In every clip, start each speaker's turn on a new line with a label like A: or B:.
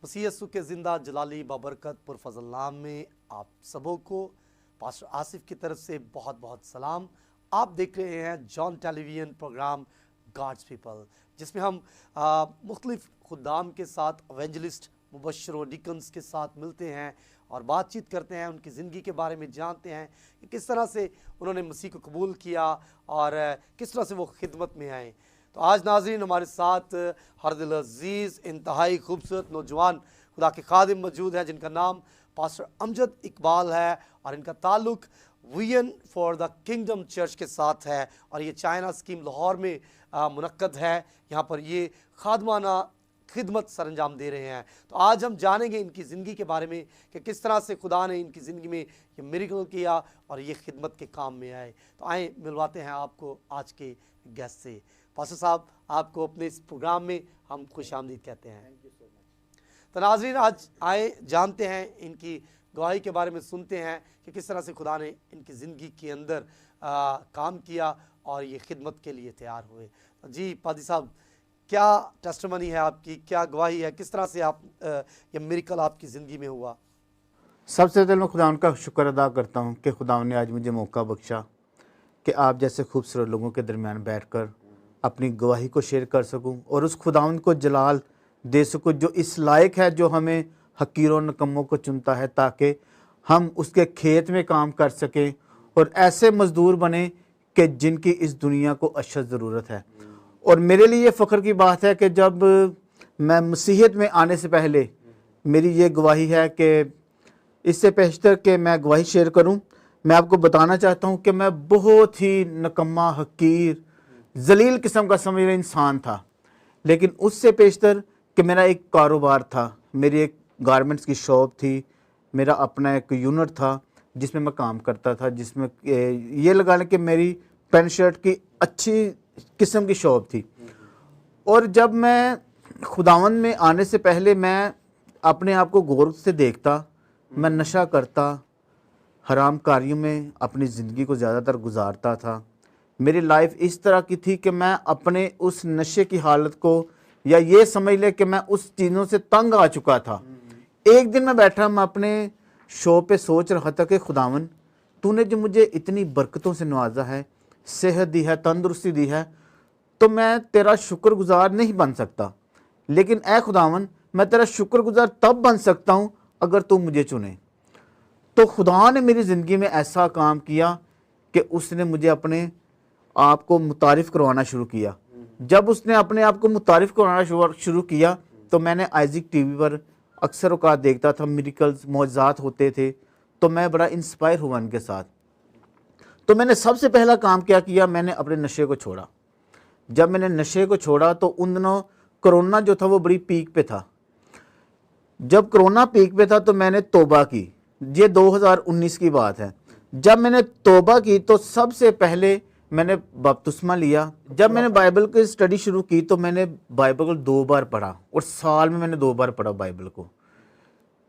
A: मसीह यीशु के ज़िंदा जलाली बाबरकत पुरफज़ल नाम में आप सबों को पास्टर आसिफ की तरफ से बहुत बहुत सलाम। आप देख रहे हैं John television program God's people, जिसमें हम मुख्तलिफ खुदाम के साथ एवेंजलिस्ट मुबश्शिर व डिकन्स के साथ मिलते हैं और बातचीत करते हैं, उनकी ज़िंदगी के बारे में जानते हैं कि किस तरह से उन्होंने मसीह को कबूल किया और किस तरह से वो खिदमत में आए। तो आज नाज़रीन हमारे साथ हर दिल अजीज़ इंतहाई खूबसूरत नौजवान खुदा के खादिम मौजूद हैं, जिनका नाम पास्टर अमजद इकबाल है और इनका ताल्लुक़ vision for the kingdom church के साथ है और ये चाइना स्कीम लाहौर में मुनक्कद है। यहाँ पर ये खादमाना खिदमत सरंजाम दे रहे हैं। तो आज हम जानेंगे इनकी ज़िंदगी के बारे में कि किस तरह से खुदा ने इनकी ज़िंदगी में ये मिरेकल किया और ये खिदमत के काम में आए। तो आए मिलवाते हैं आपको आज के गेस्ट से। पास्टर साहब, आपको अपने इस प्रोग्राम में हम खुशामदीद कहते हैं। तो नाज़रीन, आज आए जानते हैं इनकी गवाही के बारे में, सुनते हैं कि किस तरह से खुदा ने इनकी ज़िंदगी के अंदर काम किया और ये खिदमत के लिए तैयार हुए। तो जी पादी साहब, क्या टेस्टिमनी है आपकी, क्या गवाही है, किस तरह से आप ये मिरेकल आपकी ज़िंदगी में हुआ?
B: सबसे पहले मैं खुदा का शुक्र अदा करता हूँ कि खुदा ने आज मुझे मौका बख्शा कि आप जैसे खूबसूरत लोगों के दरमियान बैठकर अपनी गवाही को शेयर कर सकूं और उस खुदावंद को जलाल दे सकूं जो इस लायक है, जो हमें हकीरों नकम्मों को चुनता है ताकि हम उसके खेत में काम कर सकें और ऐसे मज़दूर बने कि जिनकी इस दुनिया को अशद ज़रूरत है। और मेरे लिए फ़ख्र की बात है कि जब मैं मसीहत में आने से पहले मेरी ये गवाही है कि इससे पेशतर कि मैं गवाही शेयर करूं, मैं आपको बताना चाहता हूं कि मैं बहुत ही नकम्मा, हकीर, जलील किस्म का समझ इंसान था। लेकिन उससे पेशतर कि मेरा एक कारोबार था, मेरी एक गारमेंट्स की शॉप थी, मेरा अपना एक यूनिट था जिसमें मैं काम करता था, जिसमें ये लगा लें कि मेरी पैंट शर्ट की अच्छी किस्म की शॉप थी। और जब मैं खुदावंद में आने से पहले मैं अपने आप को गौर से देखता, मैं नशा करता, हराम कारियों में अपनी ज़िंदगी को ज़्यादातर गुजारता था। मेरी लाइफ इस तरह की थी कि मैं अपने उस नशे की हालत को, या ये समझ ले कि मैं उस चीज़ों से तंग आ चुका था। एक दिन मैं बैठा, मैं अपने शो पे सोच रहा था कि खुदावन, तूने जो मुझे इतनी बरकतों से नवाजा है, सेहत दी है, तंदुरुस्ती दी है, तो मैं तेरा शुक्रगुजार नहीं बन सकता। लेकिन ऐ खुदावन, मैं तेरा शुक्रगुजार तब बन सकता हूँ अगर तू मुझे चुने। तो खुदा ने मेरी ज़िंदगी में ऐसा काम किया कि उसने मुझे अपने आप को मुतारिफ़ करवाना शुरू किया। जब उसने अपने आप को मुतारिफ़ करवाना शुरू किया तो मैंने आइज़िक टीवी पर अक्सर औकात देखता था, मिरेकल्स, मौजज़ात होते थे, तो मैं बड़ा इंस्पायर हुआ इनके साथ। तो मैंने सबसे पहला काम क्या किया, मैंने अपने नशे को छोड़ा। जब मैंने नशे को छोड़ा तो उन दिनों कोरोना जो था वो बड़ी पीक पे था। जब कोरोना पीक पे था तो मैंने तौबा की। ये 2019 की बात है। जब मैंने तौबा की तो सबसे पहले मैंने बपतिस्मा लिया। जब मैंने बाइबल की स्टडी शुरू की तो मैंने बाइबल को 2 बार पढ़ा और साल में मैंने 2 बार पढ़ा बाइबल को।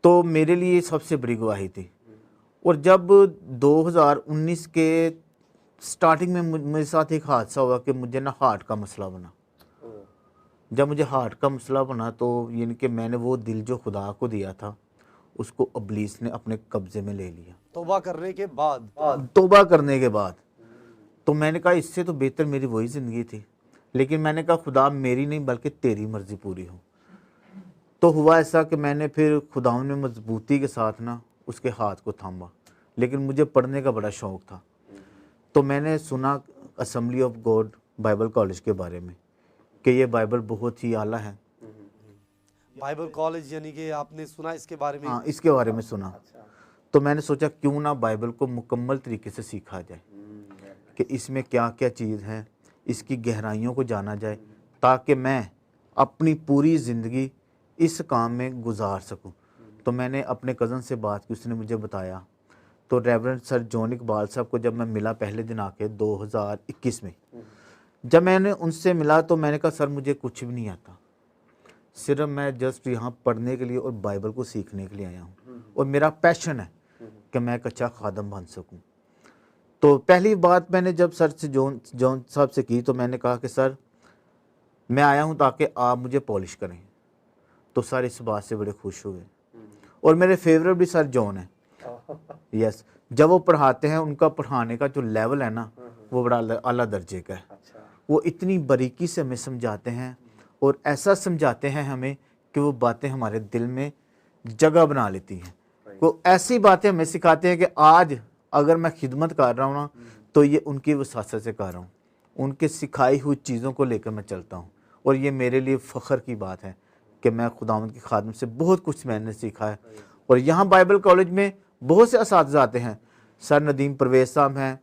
B: तो मेरे लिए सबसे बड़ी गवाही थी। और जब 2019 के स्टार्टिंग में मेरे साथ एक हादसा हुआ कि मुझे ना हार्ट का मसला बना। जब मुझे हार्ट का मसला बना तो यानी कि मैंने वो दिल जो खुदा को दिया था उसको इब्लीस ने अपने कब्जे में ले लिया।
A: तौबा करने के बाद
B: तौबा करने के बाद तो मैंने कहा इससे तो बेहतर मेरी वही ज़िंदगी थी। लेकिन मैंने कहा खुदा, मेरी नहीं बल्कि तेरी मर्ज़ी पूरी हो। तो हुआ ऐसा कि मैंने फिर खुदा में मजबूती के साथ ना उसके हाथ को थामा। लेकिन मुझे पढ़ने का बड़ा शौक़ था, तो मैंने सुना assembly of God Bible college के बारे में कि ये बाइबल बहुत ही आला है।
A: बाइबल कॉलेज, यानी कि आपने सुना इसके बारे में?
B: हाँ, इसके बारे में सुना। तो मैंने सोचा क्यों ना बाइबल को मुकम्मल तरीके से सीखा जाए कि इसमें क्या क्या चीज़ है, इसकी गहराइयों को जाना जाए ताकि मैं अपनी पूरी ज़िंदगी इस काम में गुजार सकूं। तो मैंने अपने कज़न से बात की, उसने मुझे बताया। तो रेवरेंड सर जॉन इकबाल साहब को जब मैं मिला पहले दिन आके 2021 में, जब मैंने उनसे मिला तो मैंने कहा सर मुझे कुछ भी नहीं आता, सिर्फ मैं जस्ट यहाँ पढ़ने के लिए और बाइबल को सीखने के लिए आया हूँ और मेरा पैशन है कि मैं एक अच्छा खादम बन सकूँ। तो पहली बात मैंने जब सर से जॉन साहब से की तो मैंने कहा कि सर मैं आया हूँ ताकि आप मुझे पॉलिश करें। तो सर इस बात से बड़े खुश हुए। और मेरे फेवरेट भी सर जॉन है। यस, जब वो पढ़ाते हैं उनका पढ़ाने का जो लेवल है ना वो बड़ा आला दर्जे का है। वो इतनी बारीकी से हमें समझाते हैं और ऐसा समझाते हैं हमें कि वो बातें हमारे दिल में जगह बना लेती हैं। वो ऐसी बातें हमें सिखाते हैं कि आज अगर मैं खिदमत कर रहा हूँ ना तो ये उनकी वसासत से कर रहा हूँ, उनके सिखाई हुई चीज़ों को लेकर मैं चलता हूँ। और ये मेरे लिए फ़ख्र की बात है कि मैं खुदावंद की खादम से बहुत कुछ मैंने सीखा है। और यहाँ बाइबल कॉलेज में बहुत से असातिज़ा आते हैं। सर नदीम परवेज़ साहब हैं,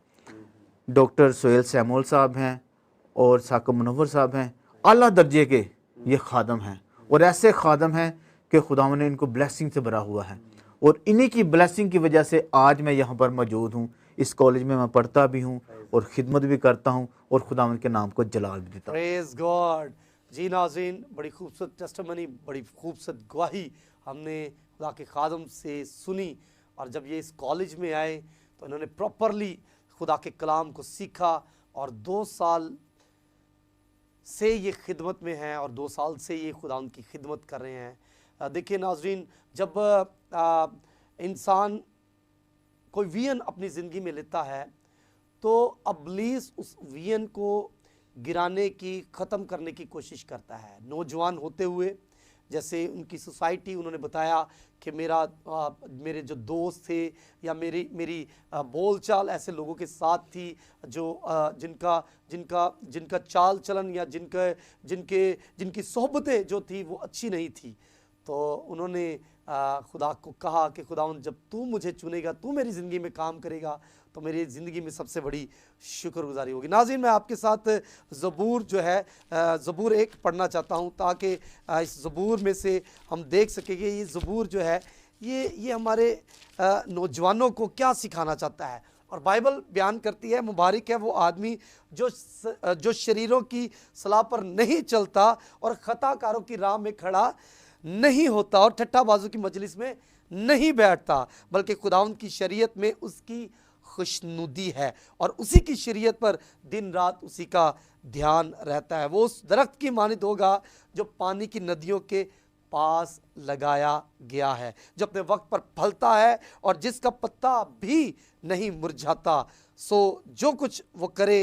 B: डॉक्टर सोहेल सैमुअल साहब हैं और साकिब मुनव्वर साहब हैं। आला दर्जे के ये खादम हैं और ऐसे खादम हैं कि खुदावंद ने इनको ब्लेसिंग से भरा हुआ है। और इन्हीं की ब्लेसिंग की वजह से आज मैं यहाँ पर मौजूद हूँ। इस कॉलेज में मैं पढ़ता भी हूँ और ख़िदमत भी करता हूँ और खुदावंद के नाम को जलाल भी देता हूँ।
A: Praise God. जी नाज़रीन, बड़ी खूबसूरत टेस्टिमनी, बड़ी खूबसूरत गवाही हमने खुदा के खादम से सुनी। और जब ये इस कॉलेज में आए तो इन्होंने प्रॉपरली खुदा के कलाम को सीखा और 2 साल से ये खिदमत में हैं और 2 साल से ये खुदा उनकी खिदमत कर रहे हैं। देखिए नाज़रीन, जब इंसान कोई विजन अपनी ज़िंदगी में लेता है तो अब्लीस उस विजन को गिराने की, ख़त्म करने की कोशिश करता है। नौजवान होते हुए, जैसे उनकी सोसाइटी, उन्होंने बताया कि मेरे जो दोस्त थे या मेरी बोलचाल ऐसे लोगों के साथ थी जो जिनका चाल चलन या जिनकी सोहबतें जो थी वो अच्छी नहीं थी। तो उन्होंने खुदा को कहा कि खुदावंद, जब तू मुझे चुनेगा, तू मेरी ज़िंदगी में काम करेगा तो मेरी ज़िंदगी में सबसे बड़ी शुक्रगुजारी होगी। नाज़रीन, मैं आपके साथ ज़बूर जो है ज़बूर 1 पढ़ना चाहता हूँ ताकि इस ज़बूर में से हम देख सकेंगे ये ज़बूर जो है ये हमारे नौजवानों को क्या सिखाना चाहता है। और बाइबल बयान करती है, मुबारक है वो आदमी जो शरीरों की सलाह पर नहीं चलता और खताकारों की राह में खड़ा नहीं होता और ठट्ठाबाजों की मजलिस में नहीं बैठता, बल्कि खुदावंद की शरीयत में उसकी खुशनुदी है और उसी की शरीयत पर दिन रात उसी का ध्यान रहता है। वो उस दरख्त की मानित होगा जो पानी की नदियों के पास लगाया गया है, जो अपने वक्त पर फलता है और जिसका पत्ता भी नहीं मुरझाता। सो जो कुछ वो करे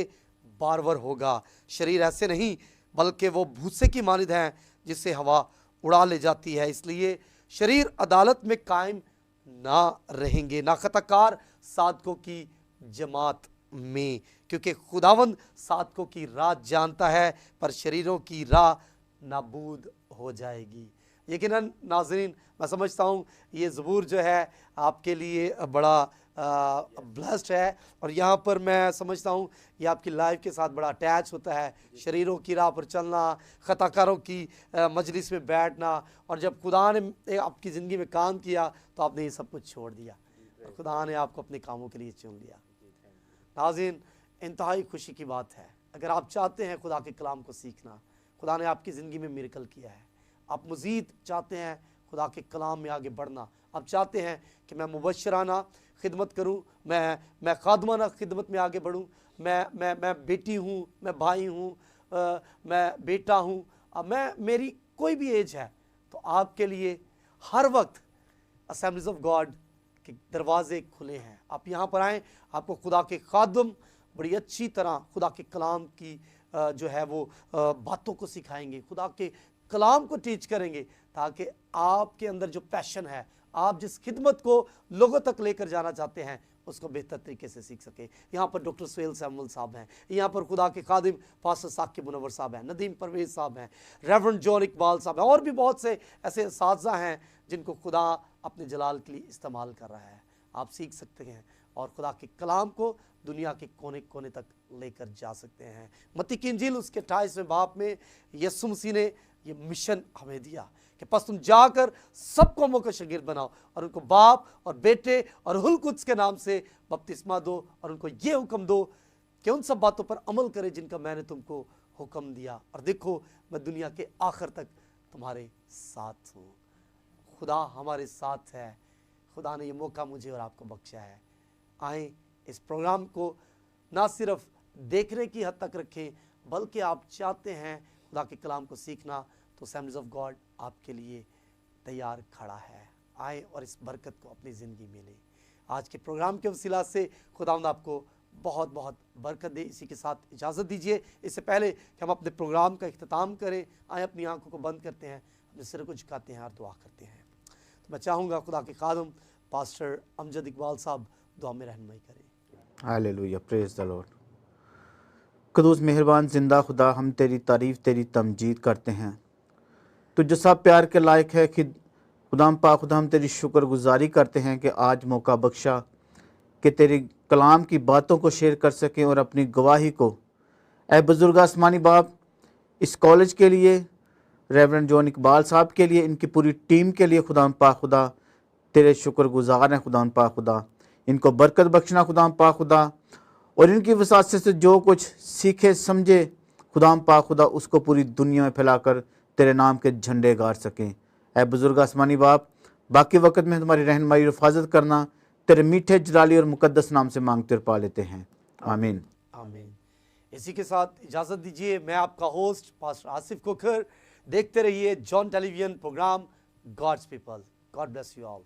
A: बारवर होगा। शरीर ऐसे नहीं बल्कि वो भूसे की मानित हैं जिससे हवा उड़ा ले जाती है। इसलिए शरीर अदालत में कायम ना रहेंगे, ना खताकार साधकों की जमात में, क्योंकि खुदावंद साधकों की राह जानता है पर शरीरों की राह नाबूद हो जाएगी। यकीनन नाज़रीन, मैं समझता हूँ ये ज़बूर जो है आपके लिए बड़ा ब्लेस्ड है और यहाँ पर मैं समझता हूँ ये आपकी लाइफ के साथ बड़ा अटैच होता है। शरीरों की राह पर चलना, खताकारों की मजलिस में बैठना, और जब खुदा ने आपकी ज़िंदगी में काम किया तो आपने ये सब कुछ छोड़ दिया और खुदा ने आपको अपने कामों के लिए चुन लिया। नाज़रीन, इंतहाई खुशी की बात है अगर आप चाहते हैं खुदा के कलाम को सीखना। खुदा ने आपकी ज़िंदगी में मिरेकल किया है, आप मज़ीद चाहते हैं खुदा के कलाम में आगे बढ़ना, आप चाहते हैं कि मैं मुबशराना खिदमत करूं, मैं खादमाना खिदमत में आगे बढ़ूं, मैं बेटी हूं, मैं भाई हूं, मैं बेटा हूं, मेरी कोई भी एज है, तो आपके लिए हर वक्त असेंबलीज ऑफ गॉड के दरवाजे खुले हैं। आप यहाँ पर आएँ, आपको खुदा के खादम बड़ी अच्छी तरह खुदा के कलाम की जो है वो बातों को सिखाएंगे, खुदा के कलाम को टीच करेंगे, ताकि आपके अंदर जो पैशन है, आप जिस खिदमत को लोगों तक लेकर जाना चाहते हैं, उसको बेहतर तरीके से सीख सके। यहाँ पर डॉक्टर सोहेल सैमुअल साहब हैं, यहाँ पर खुदा के खादिम पास्टर साकिब मुनव्वर साहब हैं, नदीम परवेज़ साहब हैं, रेवरेंड जॉन इकबाल साहब हैं, और भी बहुत से ऐसे असातिज़ा हैं जिनको खुदा अपने जलाल के लिए इस्तेमाल कर रहा है। आप सीख सकते हैं और खुदा के कलाम को दुनिया के कोने कोने तक लेकर जा सकते हैं। मत्ती की इंजील उसके 28वें बाब में यीशु मसीह ने ये मिशन हमें दिया कि बस तुम जाकर सब कौमों को शागिर्द बनाओ और उनको बाप और बेटे और हुल कुद्स के नाम से बपतिस्मा दो और उनको ये हुक्म दो कि उन सब बातों पर अमल करें जिनका मैंने तुमको हुक्म दिया, और देखो मैं दुनिया के आखिर तक तुम्हारे साथ हूँ। खुदा हमारे साथ है, खुदा ने ये मौका मुझे और आपको बख्शा है। आएँ इस प्रोग्राम को ना सिर्फ देखने की हद तक रखें, बल्कि आप चाहते हैं खुदा के कलाम को सीखना, तो असेंबलीज ऑफ गॉड आपके लिए तैयार खड़ा है। आए और इस बरकत को अपनी ज़िंदगी में ले। आज के प्रोग्राम के वसीला से खुदावंद आपको बहुत बहुत बरकत दे। इसी के साथ इजाज़त दीजिए। इससे पहले कि हम अपने प्रोग्राम का इख्तिताम करें, आए अपनी आंखों को बंद करते हैं, अपने सिर को झुकाते हैं और दुआ करते हैं। तो मैं चाहूँगा खुदा के खादम पास्टर अमजद इकबाल साहब दुआ में रहनुमाई करें।
B: Hallelujah, praise the Lord. कदूस मेहरबान जिंदा खुदा, हम तेरी तारीफ़ तेरी तमजीद करते हैं। तू जो सब प्यार के लायक है कि खुदाम पाक खुदा, हम तेरी शुक्रगुजारी करते हैं कि आज मौका बख्शा कि तेरी कलाम की बातों को शेयर कर सकें और अपनी गवाही को। ए बुजुर्ग आसमानी बाप, इस कॉलेज के लिए, रेवरेंड जॉन इकबाल साहब के लिए, इनकी पूरी टीम के लिए खुदाम पाक खुदा तेरे शुक्रगुजार हैं। खुदाम पाक खुदा, इनको बरकत बख्शना खुदाम पाक खुदा, और इनकी वसात से जो कुछ सीखे समझे खुदाम पाक खुदा, उसको पूरी दुनिया में फैलाकर तेरे नाम के झंडे गाड़ सकें। ऐ बुजुर्ग आसमानी बाप, बाकी वक्त में तुम्हारी रहनुमाई और हिफाजत करना तेरे मीठे जलाली और मुकद्दस नाम से मांगते और पा लेते हैं, आमीन।
A: आमीन। इसी के साथ इजाज़त दीजिए। मैं आपका होस्ट पास्टर आसिफ कोखर। देखते रहिए John television program God's people. God bless you all.